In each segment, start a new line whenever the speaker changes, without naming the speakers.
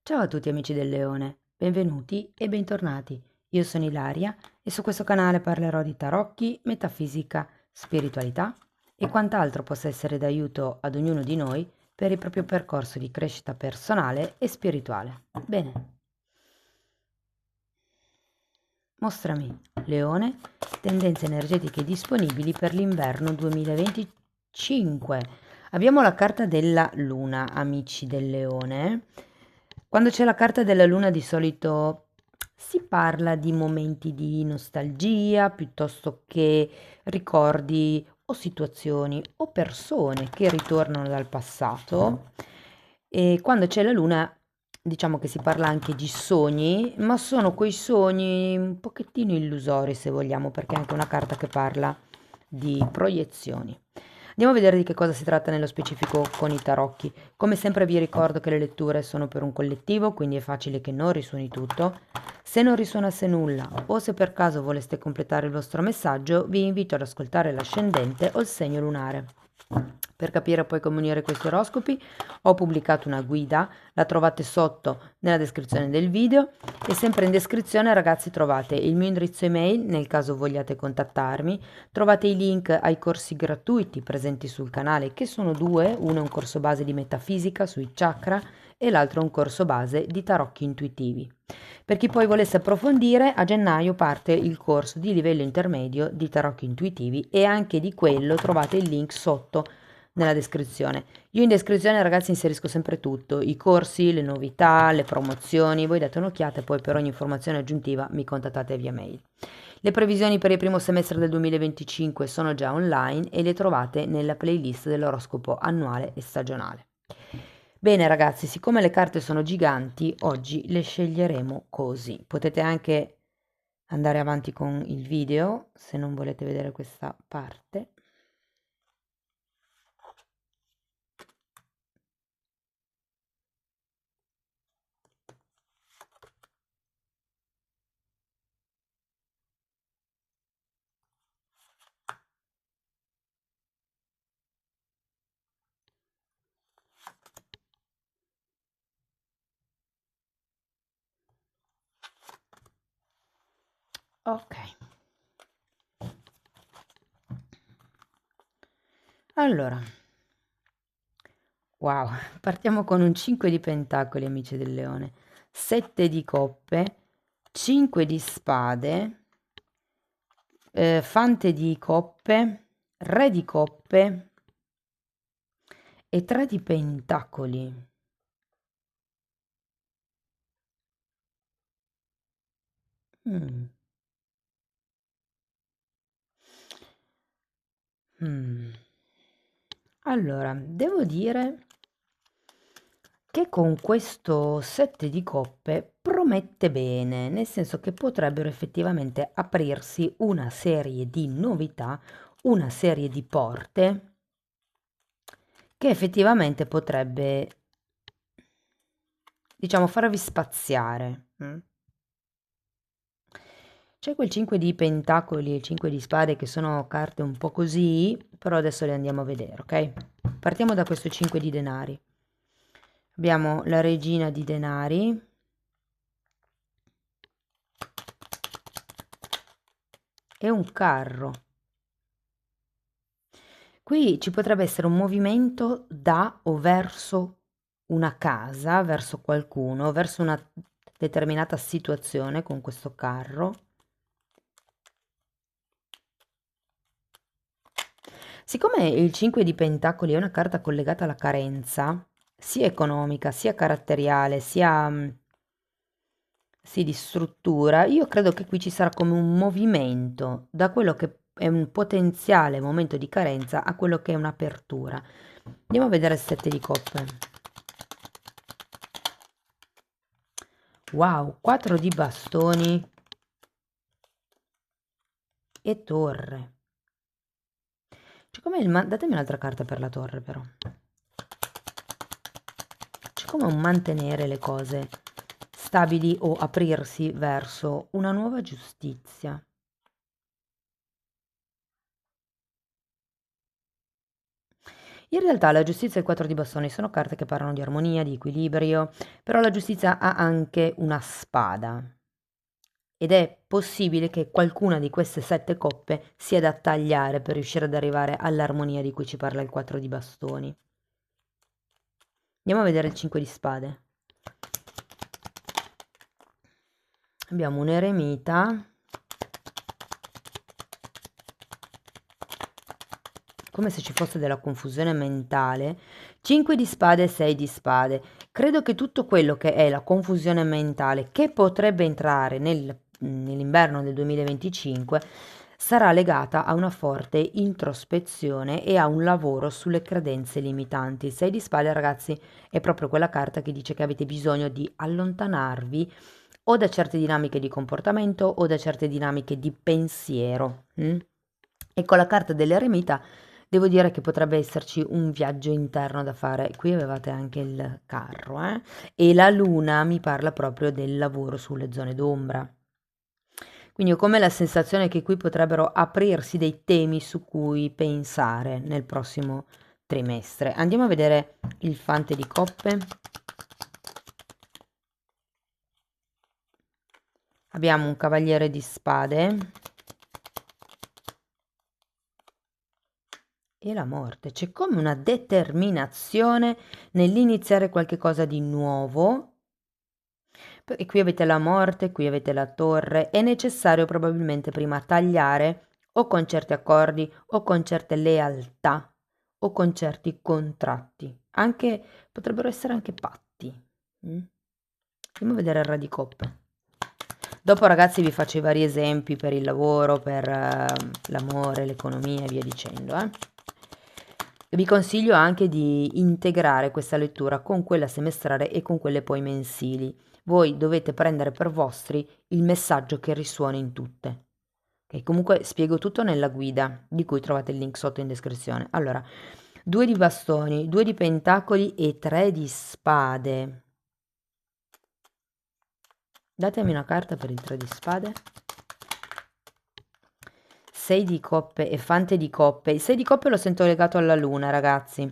Ciao a tutti amici del Leone, benvenuti e bentornati. Io sono Ilaria e su questo canale parlerò di tarocchi, metafisica, spiritualità e quant'altro possa essere d'aiuto ad ognuno di noi per il proprio percorso di crescita personale e spirituale. Bene, mostrami, Leone, tendenze energetiche disponibili per l'inverno 2025. Abbiamo la carta della Luna, amici del Leone. Quando c'è la carta della Luna di solito si parla di momenti di nostalgia piuttosto che ricordi o situazioni o persone che ritornano dal passato. E quando c'è la Luna diciamo che si parla anche di sogni, ma sono quei sogni un pochettino illusori, se vogliamo, perché è anche una carta che parla di proiezioni. Andiamo a vedere di che cosa si tratta nello specifico con i tarocchi. Come sempre vi ricordo che le letture sono per un collettivo, quindi è facile che non risuoni tutto. Se non risuonasse nulla o se per caso voleste completare il vostro messaggio, vi invito ad ascoltare l'ascendente o il segno lunare. Per capire poi come unire questi oroscopi ho pubblicato una guida, la trovate sotto nella descrizione del video e sempre in descrizione ragazzi trovate il mio indirizzo email nel caso vogliate contattarmi, trovate i link ai corsi gratuiti presenti sul canale che sono due, uno è un corso base di metafisica sui chakra e l'altro è un corso base di tarocchi intuitivi. Per chi poi volesse approfondire, a gennaio parte il corso di livello intermedio di tarocchi intuitivi e anche di quello trovate il link sotto nella descrizione. Io in descrizione ragazzi inserisco sempre tutto, i corsi, le novità, le promozioni, voi date un'occhiata e poi per ogni informazione aggiuntiva mi contattate via mail. Le previsioni per il primo semestre del 2025 sono già online e le trovate nella playlist dell'oroscopo annuale e stagionale. Bene ragazzi, siccome le carte sono giganti, oggi le sceglieremo così. Potete anche andare avanti con il video se non volete vedere questa parte. Ok. Allora, wow, partiamo con un 5 di pentacoli, amici del leone, 7 di coppe, 5 di spade, fante di coppe, re di coppe e 3 di pentacoli. Mm. Mm. Allora, devo dire che con questo 7 di coppe promette bene, nel senso che potrebbero effettivamente aprirsi una serie di novità, una serie di porte che effettivamente potrebbe, diciamo, farvi spaziare. C'è quel 5 di pentacoli e il 5 di spade che sono carte un po' così, però adesso le andiamo a vedere, ok? Partiamo da questo 5 di denari. Abbiamo la regina di denari e un carro. Qui ci potrebbe essere un movimento da o verso una casa, verso qualcuno, verso una determinata situazione con questo carro. Siccome il 5 di pentacoli è una carta collegata alla carenza, sia economica, sia caratteriale, sia sì, di struttura, io credo che qui ci sarà come un movimento da quello che è un potenziale momento di carenza a quello che è un'apertura. Andiamo a vedere il 7 di coppe. Wow, 4 di bastoni e torre. C'è come datemi un'altra carta per la torre però. C'è come un mantenere le cose stabili o aprirsi verso una nuova giustizia. In realtà la giustizia e il 4 di bastoni sono carte che parlano di armonia, di equilibrio, però la giustizia ha anche una spada. Ed è possibile che qualcuna di queste 7 coppe sia da tagliare per riuscire ad arrivare all'armonia di cui ci parla il 4 di bastoni. Andiamo a vedere il 5 di spade. Abbiamo un eremita, come se ci fosse della confusione mentale. 5 di spade e 6 di spade. Credo che tutto quello che è la confusione mentale che potrebbe entrare nell'inverno del 2025 sarà legata a una forte introspezione e a un lavoro sulle credenze limitanti. Il 6 di spade, ragazzi, è proprio quella carta che dice che avete bisogno di allontanarvi o da certe dinamiche di comportamento o da certe dinamiche di pensiero. E con la carta dell'eremita devo dire che potrebbe esserci un viaggio interno da fare. Qui avevate anche il carro, e la luna mi parla proprio del lavoro sulle zone d'ombra. Quindi ho come la sensazione che qui potrebbero aprirsi dei temi su cui pensare nel prossimo trimestre. Andiamo a vedere il fante di coppe. Abbiamo un cavaliere di spade e la morte. C'è come una determinazione nell'iniziare qualche cosa di nuovo. E qui avete la morte, qui avete la torre. È necessario probabilmente prima tagliare o con certi accordi o con certe lealtà o con certi contratti. Anche, potrebbero essere anche patti. Andiamo a vedere il re di coppe. Dopo, ragazzi, vi faccio i vari esempi per il lavoro, per l'amore, l'economia e via dicendo. Vi consiglio anche di integrare questa lettura con quella semestrale e con quelle poi mensili. Voi dovete prendere per vostri il messaggio che risuona in tutte. Okay, comunque spiego tutto nella guida, di cui trovate il link sotto in descrizione. Allora, 2 di bastoni, 2 di pentacoli e 3 di spade. Datemi una carta per il 3 di spade. 6 di coppe e fante di coppe. Il 6 di coppe lo sento legato alla luna, ragazzi.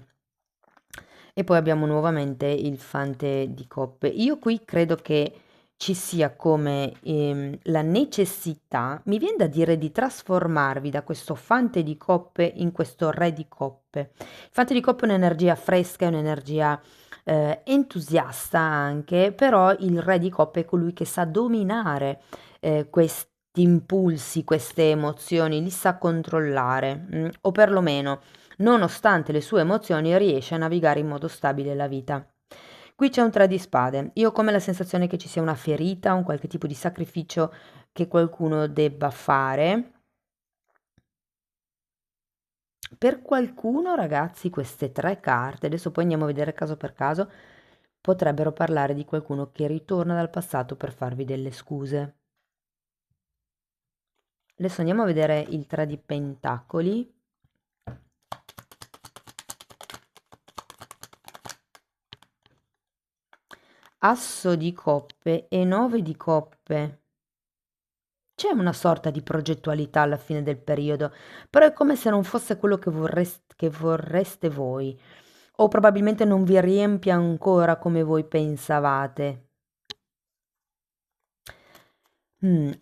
E poi abbiamo nuovamente il fante di coppe. Io qui credo che ci sia come la necessità, mi viene da dire, di trasformarvi da questo fante di coppe in questo re di coppe. Il fante di coppe è un'energia fresca, è un'energia entusiasta anche, però il re di coppe è colui che sa dominare questi impulsi, queste emozioni, li sa controllare, o perlomeno, nonostante le sue emozioni, riesce a navigare in modo stabile la vita. Qui c'è un 3 di spade. Io ho come la sensazione che ci sia una ferita, un qualche tipo di sacrificio che qualcuno debba fare. Per qualcuno, ragazzi, queste 3 carte, adesso poi andiamo a vedere caso per caso, potrebbero parlare di qualcuno che ritorna dal passato per farvi delle scuse. Adesso andiamo a vedere il 3 di pentacoli. Asso di coppe e 9 di coppe. C'è una sorta di progettualità alla fine del periodo, però è come se non fosse quello che vorreste voi, o probabilmente non vi riempie ancora come voi pensavate.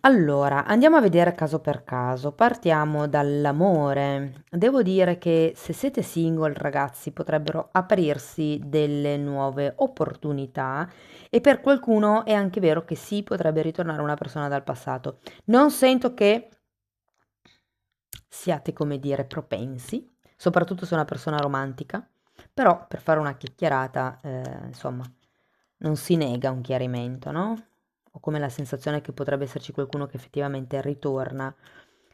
Allora, andiamo a vedere caso per caso. Partiamo dall'amore. Devo dire che se siete single, ragazzi, potrebbero aprirsi delle nuove opportunità e per qualcuno è anche vero che sì, potrebbe ritornare una persona dal passato. Non sento che siate, come dire, propensi, soprattutto se è una persona romantica, però per fare una chiacchierata, insomma, non si nega un chiarimento, no? Ho come la sensazione che potrebbe esserci qualcuno che effettivamente ritorna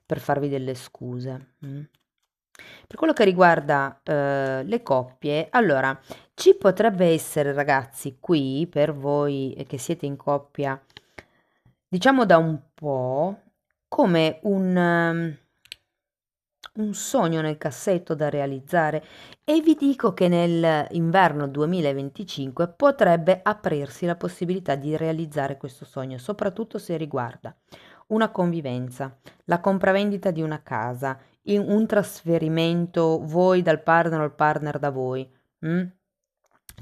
per farvi delle scuse. Per quello che riguarda le coppie, allora ci potrebbe essere, ragazzi, qui per voi che siete in coppia, diciamo da un po', come un sogno nel cassetto da realizzare, e vi dico che nell'inverno 2025 potrebbe aprirsi la possibilità di realizzare questo sogno, soprattutto se riguarda una convivenza, la compravendita di una casa, un trasferimento voi dal partner o il partner da voi. Mm?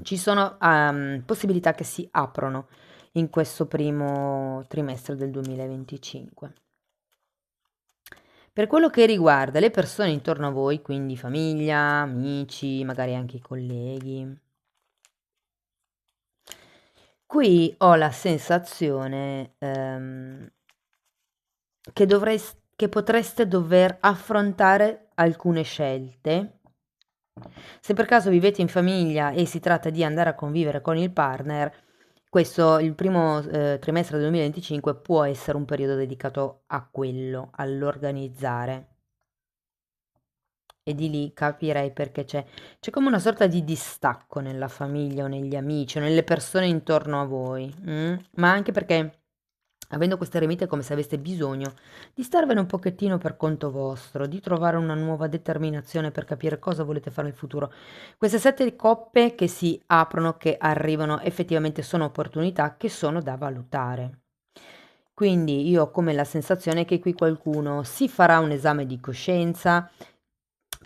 Ci sono possibilità che si aprono in questo primo trimestre del 2025. Per quello che riguarda le persone intorno a voi, quindi famiglia, amici, magari anche i colleghi, qui ho la sensazione che potreste dover affrontare alcune scelte. Se per caso vivete in famiglia e si tratta di andare a convivere con il partner, questo, il primo trimestre del 2025 può essere un periodo dedicato a quello, all'organizzare. E di lì capirei perché c'è come una sorta di distacco nella famiglia o negli amici o nelle persone intorno a voi, ma anche perché avendo queste eremite è come se aveste bisogno di starvene un pochettino per conto vostro, di trovare una nuova determinazione per capire cosa volete fare nel futuro. Queste 7 coppe che si aprono, che arrivano, effettivamente sono opportunità che sono da valutare. Quindi io ho come la sensazione che qui qualcuno si farà un esame di coscienza,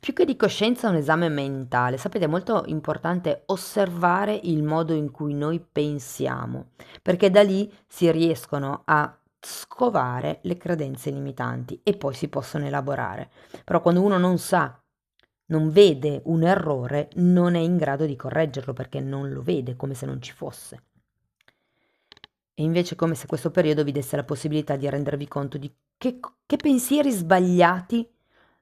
più che di coscienza un esame mentale. Sapete, è molto importante osservare il modo in cui noi pensiamo, perché da lì si riescono a scovare le credenze limitanti e poi si possono elaborare. Però quando uno non sa, non vede un errore, non è in grado di correggerlo perché non lo vede come se non ci fosse. E invece come se questo periodo vi desse la possibilità di rendervi conto di che pensieri sbagliati,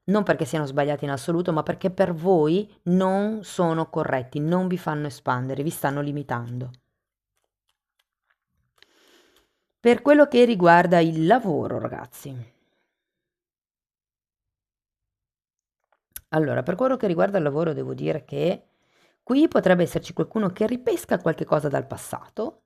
non perché siano sbagliati in assoluto, ma perché per voi non sono corretti, non vi fanno espandere, vi stanno limitando. Per quello che riguarda il lavoro, ragazzi. Allora, per quello che riguarda il lavoro, devo dire che qui potrebbe esserci qualcuno che ripesca qualche cosa dal passato,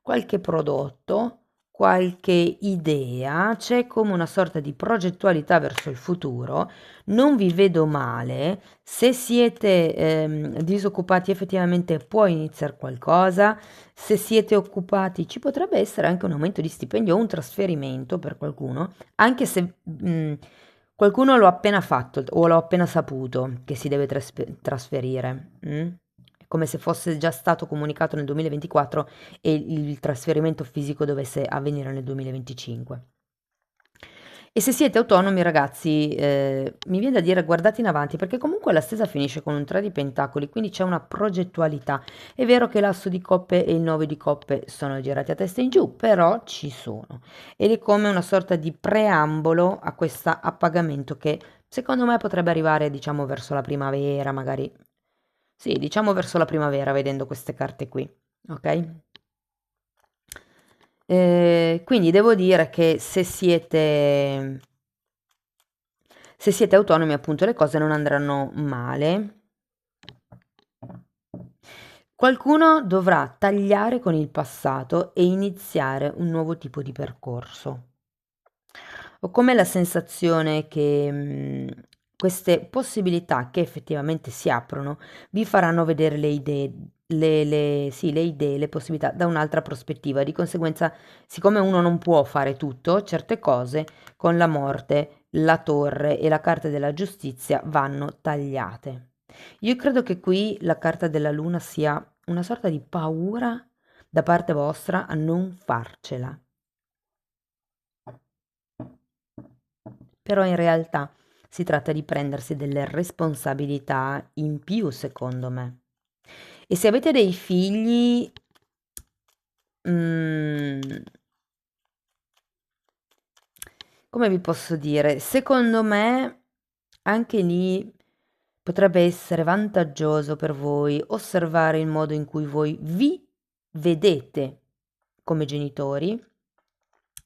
qualche prodotto, qualche idea, c'è come una sorta di progettualità verso il futuro. Non vi vedo male, se siete disoccupati effettivamente può iniziare qualcosa, se siete occupati ci potrebbe essere anche un aumento di stipendio o un trasferimento per qualcuno, anche se qualcuno l'ho appena fatto o l'ho appena saputo che si deve trasferire. È come se fosse già stato comunicato nel 2024 e il trasferimento fisico dovesse avvenire nel 2025. E se siete autonomi, ragazzi, mi viene da dire guardate in avanti, perché comunque la stesa finisce con un 3 di pentacoli, quindi c'è una progettualità. È vero che l'asso di coppe e il 9 di coppe sono girati a testa in giù, però ci sono. Ed è come una sorta di preambolo a questo appagamento che secondo me potrebbe arrivare, diciamo, verso la primavera, magari. Sì, diciamo verso la primavera, vedendo queste carte qui, ok? Quindi devo dire che se siete autonomi, appunto, le cose non andranno male. Qualcuno dovrà tagliare con il passato e iniziare un nuovo tipo di percorso. Ho come la sensazione che queste possibilità che effettivamente si aprono vi faranno vedere le idee, sì, le idee, le possibilità da un'altra prospettiva. Di conseguenza, siccome uno non può fare tutto, certe cose con la morte, la torre e la carta della giustizia vanno tagliate. Io credo che qui la carta della luna sia una sorta di paura da parte vostra a non farcela. Però in realtà si tratta di prendersi delle responsabilità in più, secondo me. E se avete dei figli, mm, come vi posso dire? Secondo me anche lì potrebbe essere vantaggioso per voi osservare il modo in cui voi vi vedete come genitori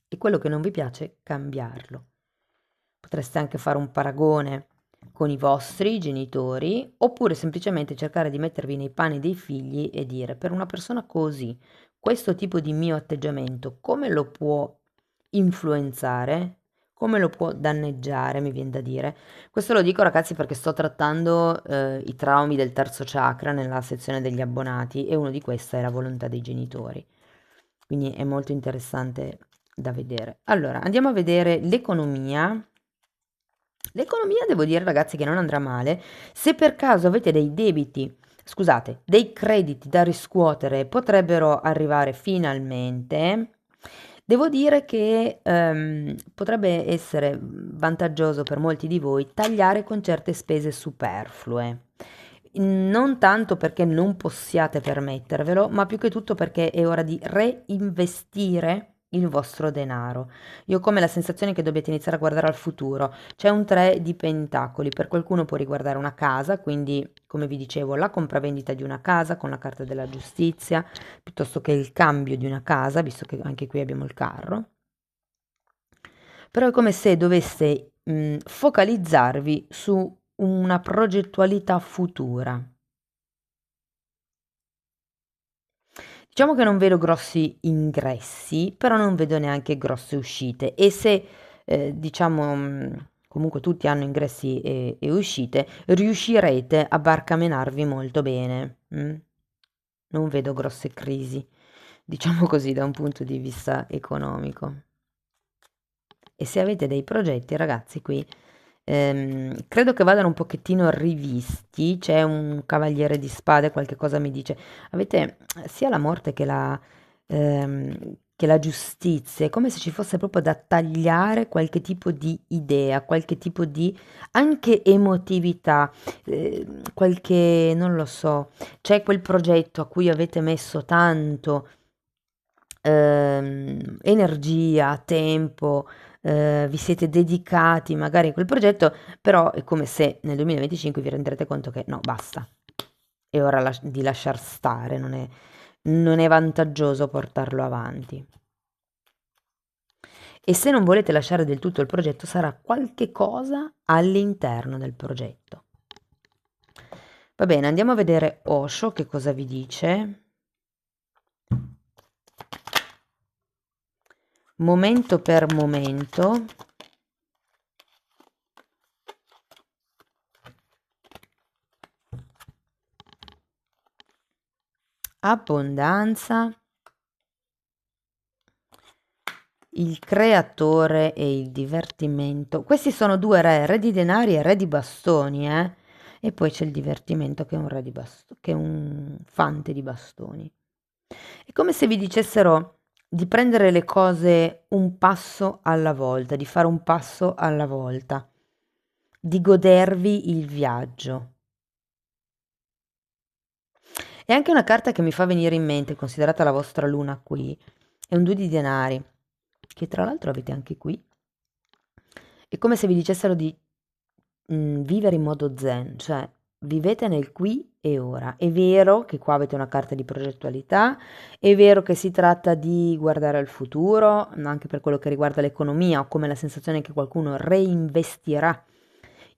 e quello che non vi piace cambiarlo. Potreste anche fare un paragone con i vostri genitori oppure semplicemente cercare di mettervi nei panni dei figli e dire per una persona così, questo tipo di mio atteggiamento come lo può influenzare? Come lo può danneggiare, mi viene da dire. Questo lo dico ragazzi perché sto trattando i traumi del terzo chakra nella sezione degli abbonati e uno di questi è la volontà dei genitori. Quindi è molto interessante da vedere. Allora, andiamo a vedere l'economia L'economia devo dire ragazzi che non andrà male. Se per caso avete dei debiti, scusate, dei crediti da riscuotere, potrebbero arrivare finalmente. Devo dire che potrebbe essere vantaggioso per molti di voi tagliare con certe spese superflue. Non tanto perché non possiate permettervelo, ma più che tutto perché è ora di reinvestire il vostro denaro. Io ho come la sensazione che dobbiate iniziare a guardare al futuro. C'è un 3 di pentacoli, per qualcuno può riguardare una casa, quindi come vi dicevo la compravendita di una casa con la carta della giustizia, piuttosto che il cambio di una casa, visto che anche qui abbiamo il carro. Però è come se doveste focalizzarvi su una progettualità futura. Diciamo che non vedo grossi ingressi, però non vedo neanche grosse uscite e se diciamo comunque tutti hanno ingressi e uscite, riuscirete a barcamenarvi molto bene. Non vedo grosse crisi, diciamo così, da un punto di vista economico. E se avete dei progetti, ragazzi, qui credo che vadano un pochettino rivisti. C'è un cavaliere di spade, qualche cosa mi dice. Avete sia la morte che la giustizia. È come se ci fosse proprio da tagliare qualche tipo di idea, qualche tipo di anche emotività, qualche, non lo so, c'è quel progetto a cui avete messo tanto energia, tempo, vi siete dedicati magari a quel progetto, però è come se nel 2025 vi renderete conto che no, basta, è ora di lasciar stare, non è vantaggioso portarlo avanti. E se non volete lasciare del tutto il progetto, sarà qualche cosa all'interno del progetto. Va bene, andiamo a vedere Osho che cosa vi dice. Momento per momento. Abbondanza, il creatore e il divertimento. Questi sono due re, re di denari e re di bastoni, eh? E poi c'è il divertimento che è un re di bastoni, che è un fante di bastoni. È come se vi dicessero di prendere le cose un passo alla volta, di fare un passo alla volta, di godervi il viaggio. E anche una carta che mi fa venire in mente, considerata la vostra luna qui, è un 2 di denari, che tra l'altro avete anche qui. È come se vi dicessero di vivere in modo zen, cioè vivete nel qui e ora. È vero che qua avete una carta di progettualità, è vero che si tratta di guardare al futuro, anche per quello che riguarda l'economia, ho come la sensazione che qualcuno reinvestirà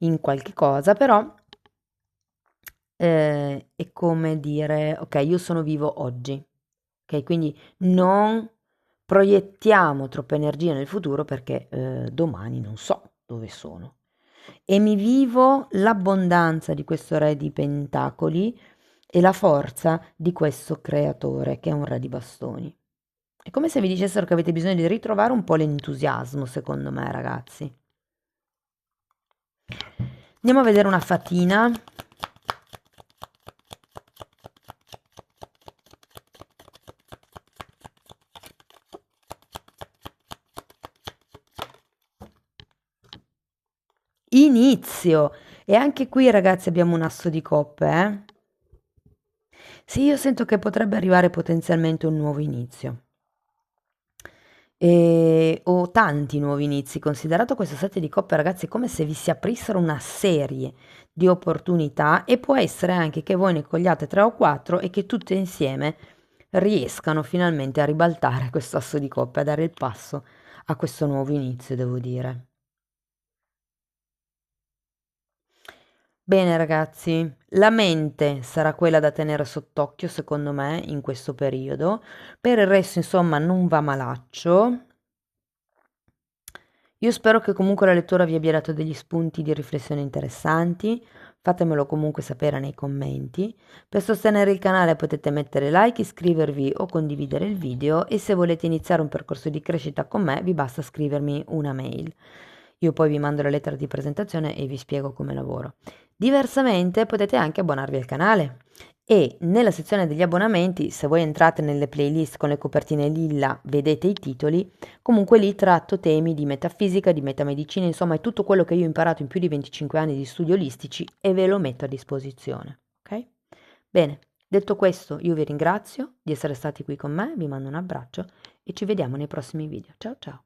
in qualche cosa, però è come dire: "Okay, io sono vivo oggi". Okay, quindi non proiettiamo troppa energia nel futuro perché, domani non so dove sono. E mi vivo l'abbondanza di questo re di pentacoli e la forza di questo creatore che è un re di bastoni. È come se vi dicessero che avete bisogno di ritrovare un po' l'entusiasmo, secondo me, ragazzi. Andiamo a vedere una fatina. Inizio. E anche qui, ragazzi, abbiamo un asso di coppe, eh? Sì, io sento che potrebbe arrivare potenzialmente un nuovo inizio. O tanti nuovi inizi. Considerato questo set di coppe, ragazzi, è come se vi si aprissero una serie di opportunità e può essere anche che voi ne cogliate 3 o 4 e che tutte insieme riescano finalmente a ribaltare questo asso di coppe, a dare il passo a questo nuovo inizio, devo dire. Bene ragazzi, la mente sarà quella da tenere sott'occhio secondo me in questo periodo, per il resto insomma non va malaccio. Io spero che comunque la lettura vi abbia dato degli spunti di riflessione interessanti, fatemelo comunque sapere nei commenti. Per sostenere il canale potete mettere like, iscrivervi o condividere il video e se volete iniziare un percorso di crescita con me vi basta scrivermi una mail. io poi vi mando la lettera di presentazione e vi spiego come lavoro. Diversamente potete anche abbonarvi al canale e nella sezione degli abbonamenti, se voi entrate nelle playlist con le copertine lilla, vedete i titoli, comunque lì tratto temi di metafisica, di metamedicina, insomma è tutto quello che io ho imparato in più di 25 anni di studi olistici e ve lo metto a disposizione, ok? Bene, detto questo io vi ringrazio di essere stati qui con me, vi mando un abbraccio e ci vediamo nei prossimi video. Ciao ciao!